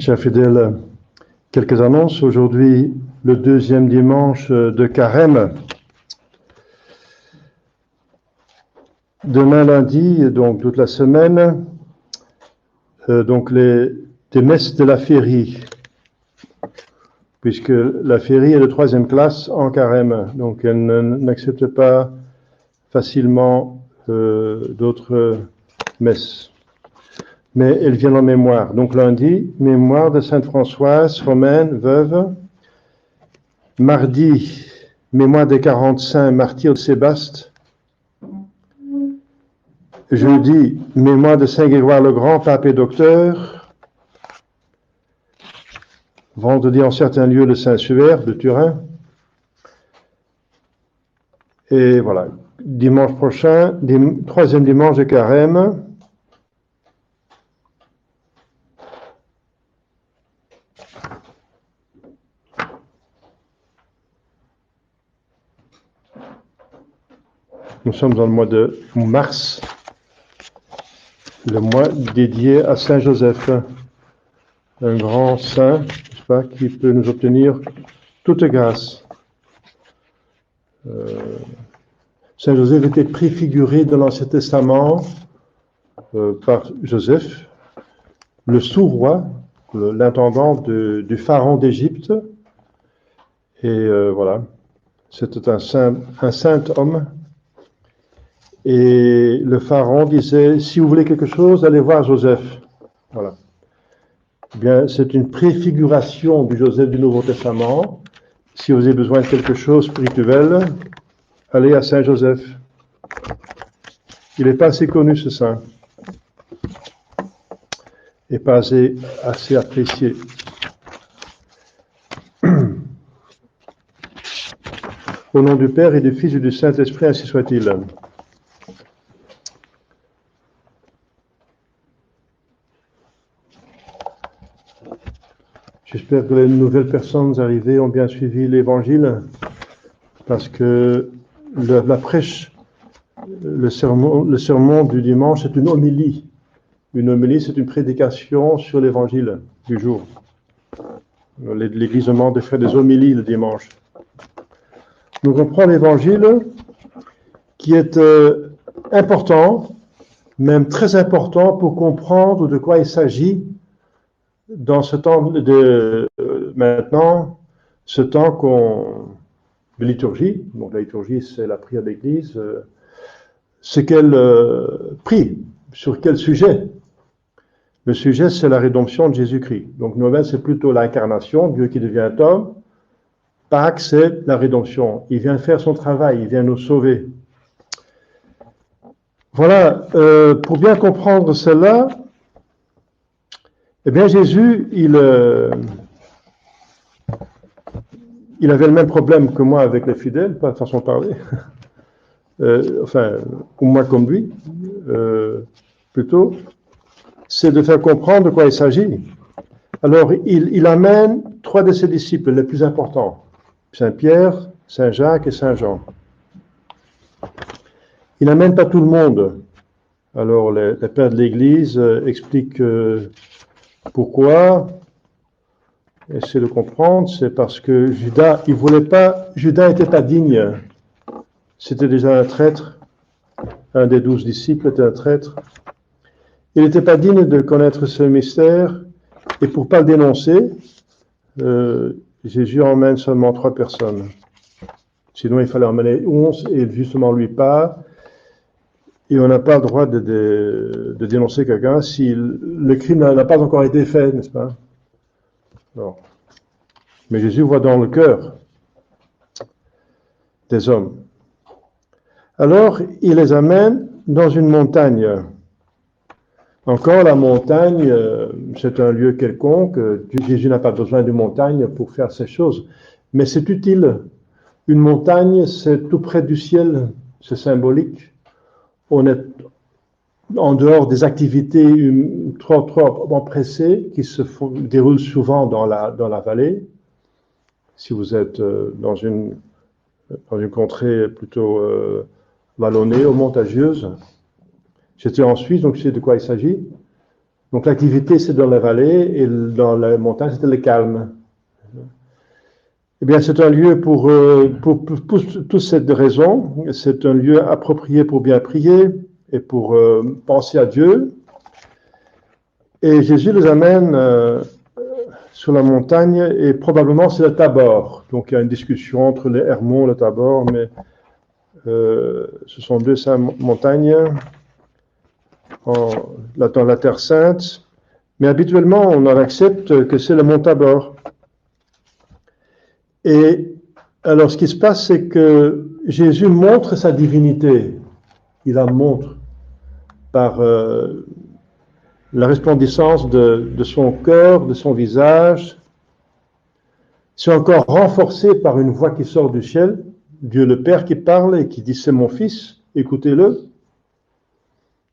Chers fidèles, quelques annonces. Aujourd'hui, le deuxième dimanche de Carême. Demain lundi, donc toute la semaine, des messes de la Féerie, puisque la Féerie est de 3e classe en Carême, donc elle n'accepte pas facilement d'autres messes. Mais elles viennent en mémoire. Donc lundi, mémoire de Sainte Françoise, romaine, veuve. Mardi, mémoire des 40 saints martyrs de Sébaste. Jeudi, mémoire de Saint Grégoire le Grand, pape et docteur. Vendredi, en certains lieux, de Saint Suaire de Turin. Et voilà, dimanche prochain, 3e dimanche de Carême. Nous sommes dans le mois de mars, le mois dédié à Saint Joseph, un grand saint, n'est-ce pas, qui peut nous obtenir toute grâce. Saint Joseph était préfiguré dans l'Ancien Testament par Joseph, le sous-roi, l'intendant du pharaon d'Égypte. Et voilà, c'était un saint homme. Et le pharaon disait, si vous voulez quelque chose, allez voir Joseph. Voilà. Eh bien, c'est une préfiguration du Joseph du Nouveau Testament. Si vous avez besoin de quelque chose spirituel, allez à Saint Joseph. Il n'est pas assez connu, ce saint. Et pas assez apprécié. Au nom du Père et du Fils et du Saint-Esprit, ainsi soit-il. J'espère que les nouvelles personnes arrivées ont bien suivi l'Évangile, parce que la prêche, le sermon du dimanche, c'est une homélie. Une homélie, c'est une prédication sur l'Évangile du jour. L'Église demande de faire des homélies le dimanche. Donc on prend l'Évangile qui est important, même très important pour comprendre de quoi il s'agit dans ce temps maintenant, ce temps de liturgie. Donc la liturgie, c'est la prière d'église. Ce qu'elle prie, sur quel sujet? Le sujet, c'est la rédemption de Jésus-Christ. Donc Noël, c'est plutôt l'incarnation, Dieu qui devient homme. Pâques, c'est la rédemption. Il vient faire son travail, il vient nous sauver. Voilà, pour bien comprendre cela, eh bien Jésus, il avait le même problème que moi avec les fidèles, pas de façon de parler, ou moi comme lui, plutôt, c'est de faire comprendre de quoi il s'agit. Alors, il amène 3 de ses disciples les plus importants, Saint Pierre, Saint Jacques et Saint Jean. Il n'amène pas tout le monde. Alors, les pères de l'Église expliquent pourquoi. Essayez de comprendre, c'est parce que Judas n'était pas digne. C'était déjà un traître. Un des 12 disciples était un traître. Il n'était pas digne de connaître ce mystère. Et pour ne pas le dénoncer, Jésus emmène seulement 3 personnes. Sinon, il fallait emmener 11 et justement lui pas. Et on n'a pas le droit de dénoncer quelqu'un si le crime n'a pas encore été fait, n'est-ce pas? Non. Mais Jésus voit dans le cœur des hommes. Alors, il les amène dans une montagne. Encore, la montagne, c'est un lieu quelconque. Jésus n'a pas besoin d'une montagne pour faire ces choses. Mais c'est utile. Une montagne, c'est tout près du ciel. C'est symbolique. On est en dehors des activités trop empressées qui se déroulent souvent dans la vallée. Si vous êtes dans une contrée plutôt vallonnée ou montagneuse. J'étais en Suisse, donc je sais de quoi il s'agit. Donc l'activité, c'est dans la vallée, et dans la montagne, c'était le calme. Eh bien, c'est un lieu pour toutes ces raisons. C'est un lieu approprié pour bien prier et pour penser à Dieu. Et Jésus les amène sur la montagne, et probablement c'est le Tabor. Donc il y a une discussion entre les Hermon et le Tabor, mais ce sont deux montagnes dans la Terre Sainte. Mais habituellement, on en accepte que c'est le mont Tabor. Et alors, ce qui se passe, c'est que Jésus montre sa divinité. Il la montre par la resplendissance de son corps, de son visage. C'est encore renforcé par une voix qui sort du ciel, Dieu le Père qui parle et qui dit « c'est mon fils, écoutez-le ».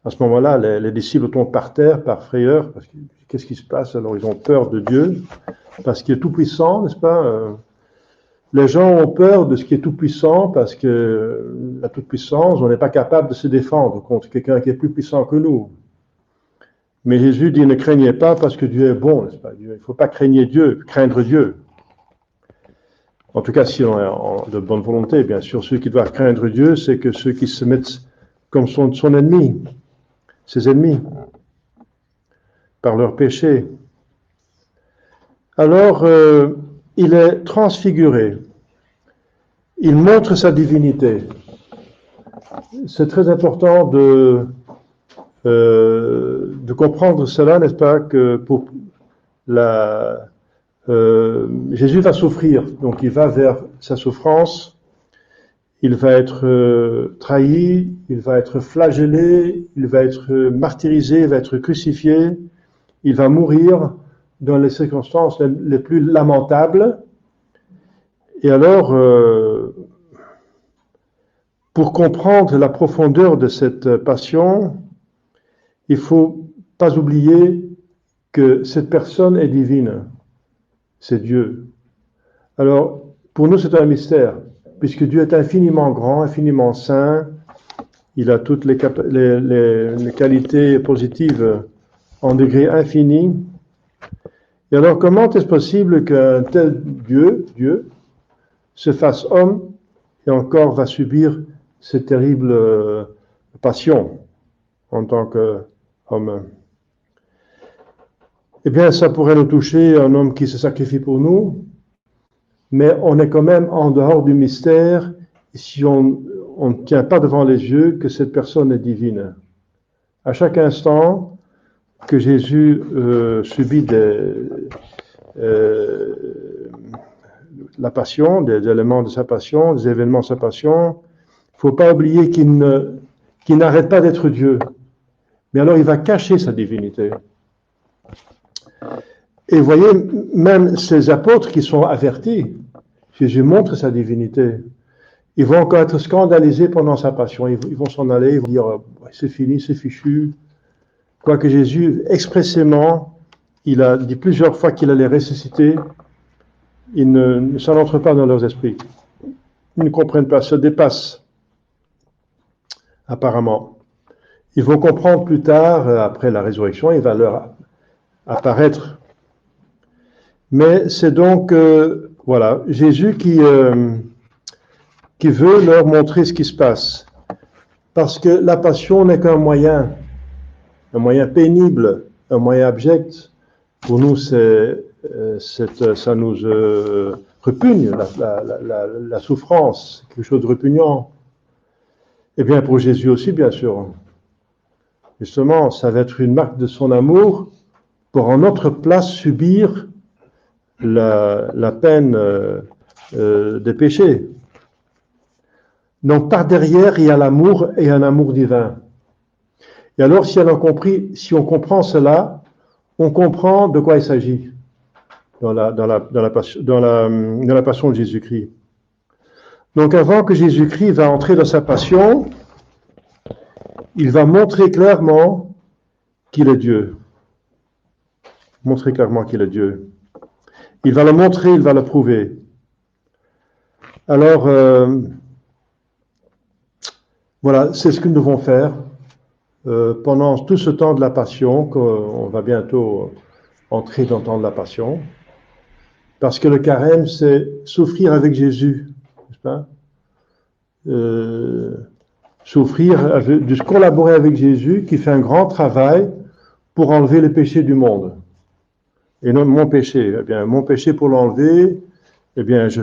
À ce moment-là, les disciples tombent par terre, par frayeur, parce que qu'est-ce qui se passe? Alors ils ont peur de Dieu, parce qu'il est tout-puissant, n'est-ce pas? Les gens ont peur de ce qui est tout-puissant, parce que la toute-puissance, on n'est pas capable de se défendre contre quelqu'un qui est plus puissant que nous. Mais Jésus dit, ne craignez pas, parce que Dieu est bon, n'est-ce pas? Il ne faut pas craindre Dieu. En tout cas, si on est de bonne volonté, bien sûr, ceux qui doivent craindre Dieu, c'est que ceux qui se mettent comme son ennemi, ses ennemis, par leur péché. Alors, il est transfiguré. Il montre sa divinité. C'est très important de comprendre cela, n'est-ce pas, que pour Jésus va souffrir, donc il va vers sa souffrance. Il va être trahi, il va être flagellé, il va être martyrisé, il va être crucifié, il va mourir dans les circonstances les plus lamentables. Et alors, pour comprendre la profondeur de cette passion, il ne faut pas oublier que cette personne est divine, c'est Dieu. Alors, pour nous, c'est un mystère. Puisque Dieu est infiniment grand, infiniment saint, il a toutes les qualités positives en degré infini. Et alors, comment est-ce possible qu'un tel Dieu se fasse homme et encore va subir cette terrible passion en tant qu'homme? Eh bien, ça pourrait nous toucher, un homme qui se sacrifie pour nous, mais on est quand même en dehors du mystère si on ne tient pas devant les yeux que cette personne est divine. À chaque instant que Jésus subit la passion, des éléments de sa passion, des événements de sa passion, il ne faut pas oublier qu'il n'arrête pas d'être Dieu. Mais alors il va cacher sa divinité. Et vous voyez, même ces apôtres qui sont avertis, Jésus montre sa divinité. Ils vont encore être scandalisés pendant sa passion. Ils vont s'en aller, ils vont dire, c'est fini, c'est fichu. Quoique Jésus, expressément, il a dit plusieurs fois qu'il allait ressusciter, ça n'entre pas dans leurs esprits. Ils ne comprennent pas, se dépassent, apparemment. Ils vont comprendre plus tard, après la résurrection, il va leur apparaître. Mais c'est donc, voilà, Jésus qui veut leur montrer ce qui se passe. Parce que la passion n'est qu'un moyen pénible, un moyen abject. Pour nous, ça nous repugne, la souffrance, quelque chose de repugnant. Eh bien, pour Jésus aussi, bien sûr. Justement, ça va être une marque de son amour pour en notre place subir la peine des péchés. Donc par derrière, il y a l'amour et un amour divin. Et alors, si on comprend cela, on comprend de quoi il s'agit dans la passion de Jésus-Christ. Donc avant que Jésus-Christ va entrer dans sa passion, il va montrer clairement qu'il est Dieu. Montrer clairement qu'il est Dieu. Il va le montrer, il va le prouver. Alors, voilà, c'est ce que nous devons faire. pendant tout ce temps de la Passion, qu'on va bientôt entrer dans le temps de la Passion, parce que le carême, c'est souffrir avec Jésus, n'est-ce pas? Souffrir, de collaborer avec Jésus qui fait un grand travail pour enlever les péchés du monde. Et non mon péché. Eh bien, mon péché pour l'enlever, eh bien, je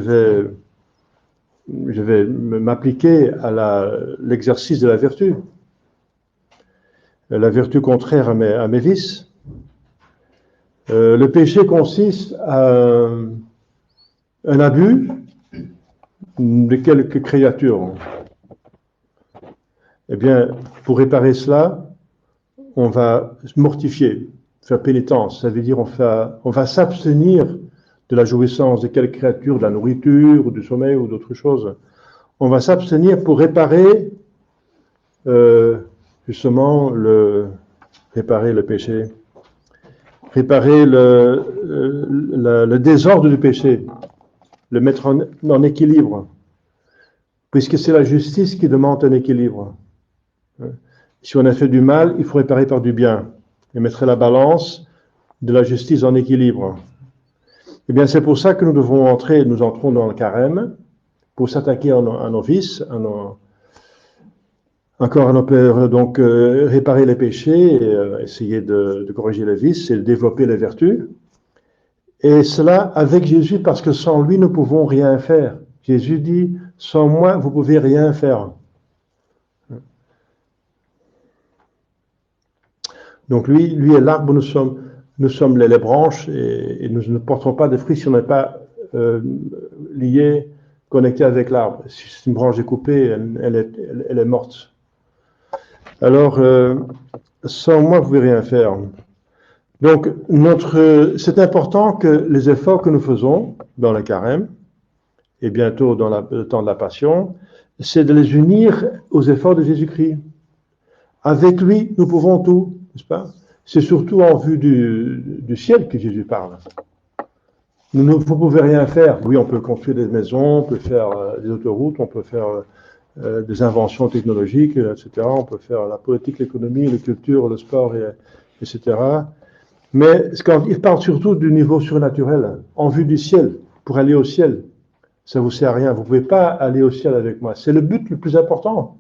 vais m'appliquer à l'exercice de la vertu. La vertu contraire à mes vices. Le péché consiste à un abus de quelques créatures. Eh bien, pour réparer cela, on va se mortifier, faire pénitence. Ça veut dire on va s'abstenir de la jouissance de quelques créatures, de la nourriture, ou du sommeil, ou d'autres choses. On va s'abstenir pour réparer justement réparer le péché, réparer le désordre du péché, le mettre en équilibre, puisque c'est la justice qui demande un équilibre. Si on a fait du mal, il faut réparer par du bien et mettre la balance de la justice en équilibre. Eh bien, c'est pour ça que nous entrons dans le carême, pour s'attaquer à nos vices, encore à nos peurs, donc réparer les péchés, et, essayer de corriger les vices et de développer les vertus. Et cela avec Jésus, parce que sans lui, nous ne pouvons rien faire. Jésus dit, sans moi, vous ne pouvez rien faire. Donc lui est l'arbre, nous sommes les branches, et nous ne porterons pas de fruits si on n'est pas liés, connectés avec l'arbre. Si une branche est coupée, elle est morte. Alors, sans moi, vous ne pouvez rien faire. Donc, c'est important que les efforts que nous faisons dans le carême, et bientôt dans le temps de la Passion, c'est de les unir aux efforts de Jésus-Christ. Avec lui, nous pouvons tout, n'est-ce pas? C'est surtout en vue du ciel que Jésus parle. Vous ne pouvez rien faire. Oui, on peut construire des maisons, on peut faire des autoroutes, on peut faire des inventions technologiques, etc. On peut faire la politique, l'économie, la culture, le sport, etc. Mais il parle surtout du niveau surnaturel, en vue du ciel, pour aller au ciel. Ça ne vous sert à rien. Vous ne pouvez pas aller au ciel avec moi. C'est le but le plus important.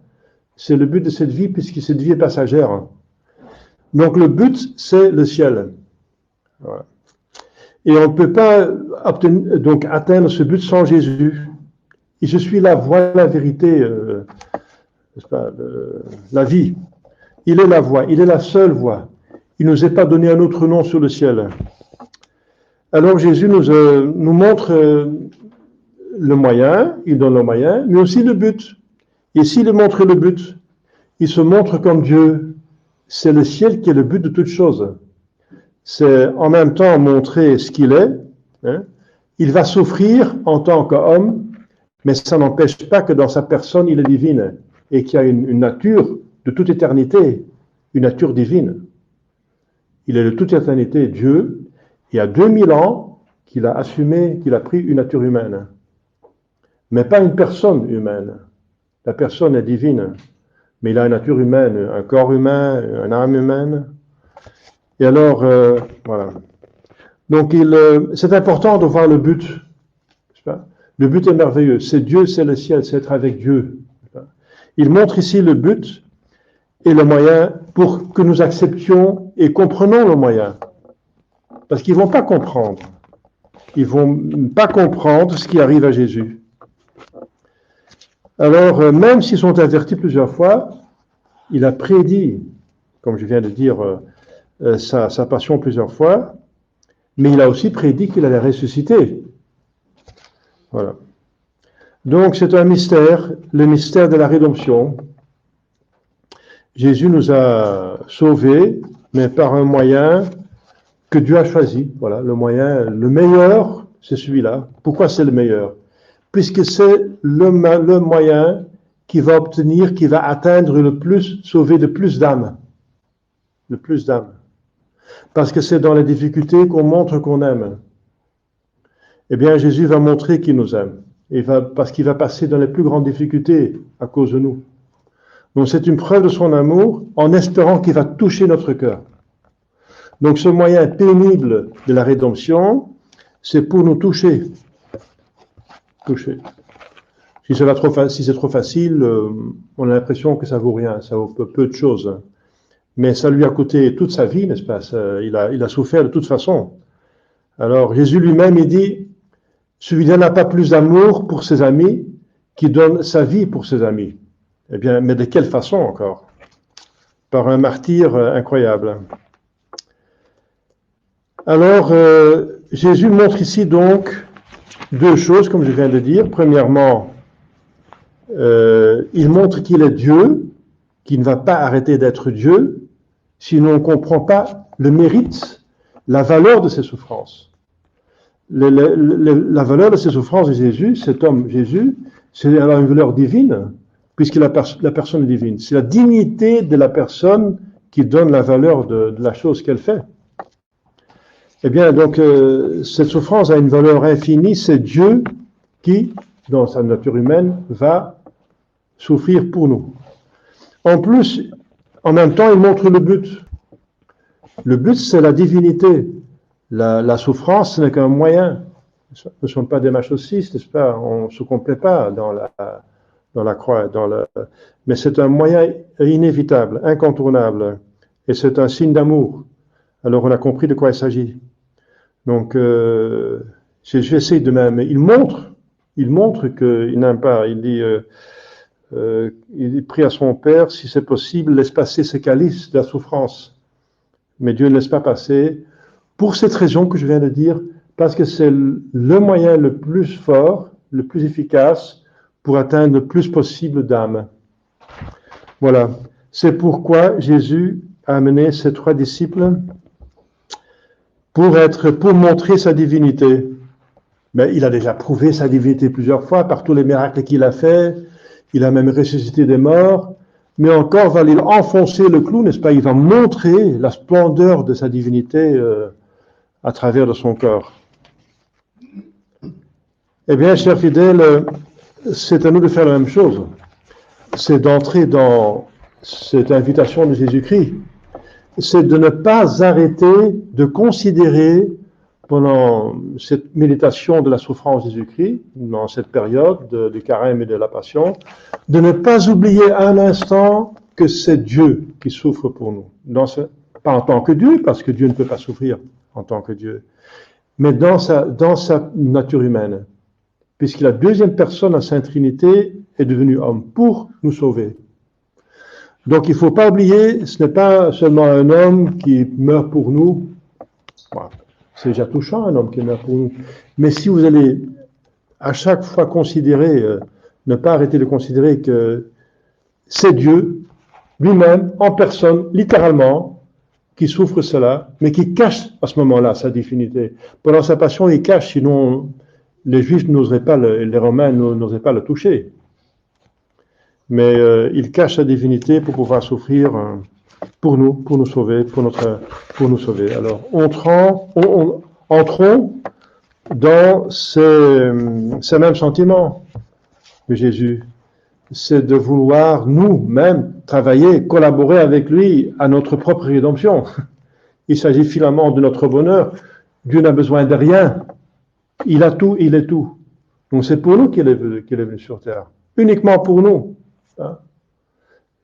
C'est le but de cette vie, puisque cette vie est passagère. Donc le but, c'est le ciel. Voilà. Et on ne peut pas atteindre ce but sans Jésus. Et je suis la voie, la vérité, n'est-ce pas, la vie. Il est la voie, il est la seule voie. Il ne nous est pas donné un autre nom sur le ciel. Alors Jésus nous montre le moyen, il donne le moyen, mais aussi le but. Et s'il montre le but, il se montre comme Dieu. C'est le ciel qui est le but de toute chose. C'est en même temps montrer ce qu'il est. Hein. Il va souffrir en tant qu'homme, mais ça n'empêche pas que dans sa personne, il est divine et qu'il y a une nature de toute éternité, une nature divine. Il est de toute éternité Dieu. Il y a 2000 ans qu'il a assumé, qu'il a pris une nature humaine, mais pas une personne humaine. La personne est divine, mais il a une nature humaine, un corps humain, une âme humaine. Et alors, voilà. Donc, c'est important de voir le but. N'est-ce pas? Le but est merveilleux. C'est Dieu, c'est le ciel, c'est être avec Dieu. Il montre ici le but et le moyen pour que nous acceptions et comprenons le moyen. Parce qu'ils ne vont pas comprendre. Ils ne vont pas comprendre ce qui arrive à Jésus. Alors, même s'ils sont avertis plusieurs fois, il a prédit, comme je viens de dire, sa passion plusieurs fois, mais il a aussi prédit qu'il allait ressusciter. Voilà. Donc, c'est un mystère, le mystère de la rédemption. Jésus nous a sauvés, mais par un moyen que Dieu a choisi. Voilà, le moyen, le meilleur, c'est celui-là. Pourquoi c'est le meilleur? Puisque c'est le moyen qui va atteindre le plus, sauver le plus d'âmes. Le plus d'âmes. Parce que c'est dans les difficultés qu'on montre qu'on aime. Eh bien, Jésus va montrer qu'il nous aime. Parce qu'il va passer dans les plus grandes difficultés à cause de nous. Donc c'est une preuve de son amour en espérant qu'il va toucher notre cœur. Donc ce moyen pénible de la rédemption, c'est pour nous toucher. Toucher. Si c'est trop facile, on a l'impression que ça vaut rien, ça vaut peu de choses. Mais ça lui a coûté toute sa vie, n'est-ce pas? Il a souffert de toute façon. Alors Jésus lui-même, il dit, celui-là n'a pas plus d'amour pour ses amis qui donne sa vie pour ses amis. Eh bien, mais de quelle façon encore? Par un martyr incroyable. Alors, Jésus montre ici donc deux choses, comme je viens de dire. Premièrement, il montre qu'il est Dieu, qu'il ne va pas arrêter d'être Dieu, sinon on ne comprend pas le mérite, la valeur de ses souffrances. La valeur de ses souffrances de Jésus, cet homme Jésus, c'est avoir une valeur divine, puisque la personne est divine. C'est la dignité de la personne qui donne la valeur de la chose qu'elle fait. Eh bien, donc, cette souffrance a une valeur infinie, c'est Dieu qui, dans sa nature humaine, va souffrir pour nous. En plus, en même temps, il montre le but. Le but, c'est la divinité. La souffrance, ce n'est qu'un moyen. Nous ne sommes pas des masochistes, n'est-ce pas? On ne se complaît pas dans la croix. Mais c'est un moyen inévitable, incontournable. Et c'est un signe d'amour. Alors, on a compris de quoi il s'agit. Donc, Jésus essaie de même. Il montre qu'il n'aime pas. Il dit, il prie à son Père, si c'est possible, laisse passer ce calice de la souffrance. Mais Dieu ne laisse pas passer, pour cette raison que je viens de dire, parce que c'est le moyen le plus fort, le plus efficace, pour atteindre le plus possible d'âmes. Voilà. C'est pourquoi Jésus a amené ses 3 disciples pour montrer sa divinité. Mais il a déjà prouvé sa divinité plusieurs fois par tous les miracles qu'il a fait. Il a même ressuscité des morts. Mais encore va-t-il enfoncer le clou, n'est-ce pas? Il va montrer la splendeur de sa divinité à travers de son corps. Eh bien, chers fidèles, c'est à nous de faire la même chose. C'est d'entrer dans cette invitation de Jésus-Christ. C'est de ne pas arrêter de considérer pendant cette méditation de la souffrance de Jésus-Christ, dans cette période du carême et de la passion, de ne pas oublier un instant que c'est Dieu qui souffre pour nous. Pas en tant que Dieu, parce que Dieu ne peut pas souffrir en tant que Dieu, mais dans sa nature humaine, puisque la deuxième personne, la Sainte Trinité, est devenue homme pour nous sauver. Donc il ne faut pas oublier, ce n'est pas seulement un homme qui meurt pour nous. Voilà. C'est déjà touchant, un homme qui meurt pour nous. Mais si vous allez à chaque fois considérer, ne pas arrêter de considérer que c'est Dieu lui-même, en personne, littéralement, qui souffre cela, mais qui cache à ce moment-là sa divinité. Pendant sa passion, il cache, sinon les Juifs n'oseraient pas, les Romains n'oseraient pas le toucher. Mais il cache sa divinité pour pouvoir souffrir pour nous sauver, pour nous sauver. Alors, entrons dans ce même sentiment de Jésus. C'est de vouloir nous-mêmes travailler, collaborer avec lui à notre propre rédemption. Il s'agit finalement de notre bonheur. Dieu n'a besoin de rien. Il a tout, il est tout. Donc c'est pour nous qu'il est venu sur terre. Uniquement pour nous.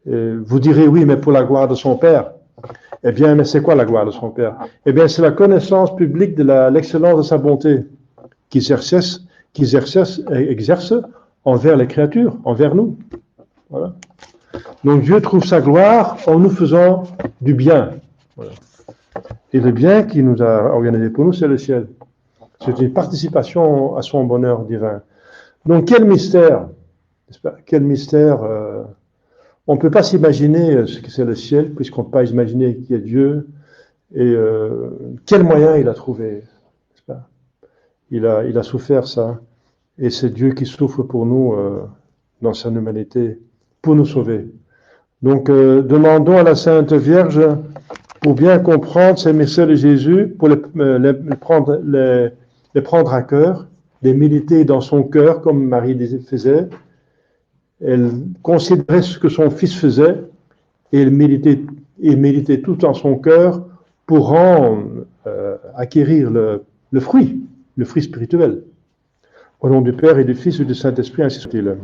Vous direz oui, mais pour la gloire de son Père. Eh bien, mais c'est quoi la gloire de son Père? Eh bien, c'est la connaissance publique de l'excellence de sa bonté qu'il exerce envers les créatures, envers nous. Voilà. Donc Dieu trouve sa gloire en nous faisant du bien. Voilà. Et le bien qu'il nous a organisé pour nous, c'est le ciel. C'est une participation à son bonheur divin. Donc quel mystère, n'est-ce pas? Quel mystère. On ne peut pas s'imaginer ce que c'est le ciel, puisqu'on ne peut pas imaginer qui est Dieu. Et quel moyen il a trouvé, n'est-ce pas? Il a souffert ça. Et c'est Dieu qui souffre pour nous dans sa humanité, pour nous sauver. Donc, demandons à la Sainte Vierge, pour bien comprendre ces mystères de Jésus, pour les prendre à cœur, les méditer dans son cœur, comme Marie faisait, elle considérait ce que son fils faisait et elle méditait tout en son cœur pour acquérir le fruit spirituel. Au nom du Père et du Fils et du Saint-Esprit, ainsi soit-il.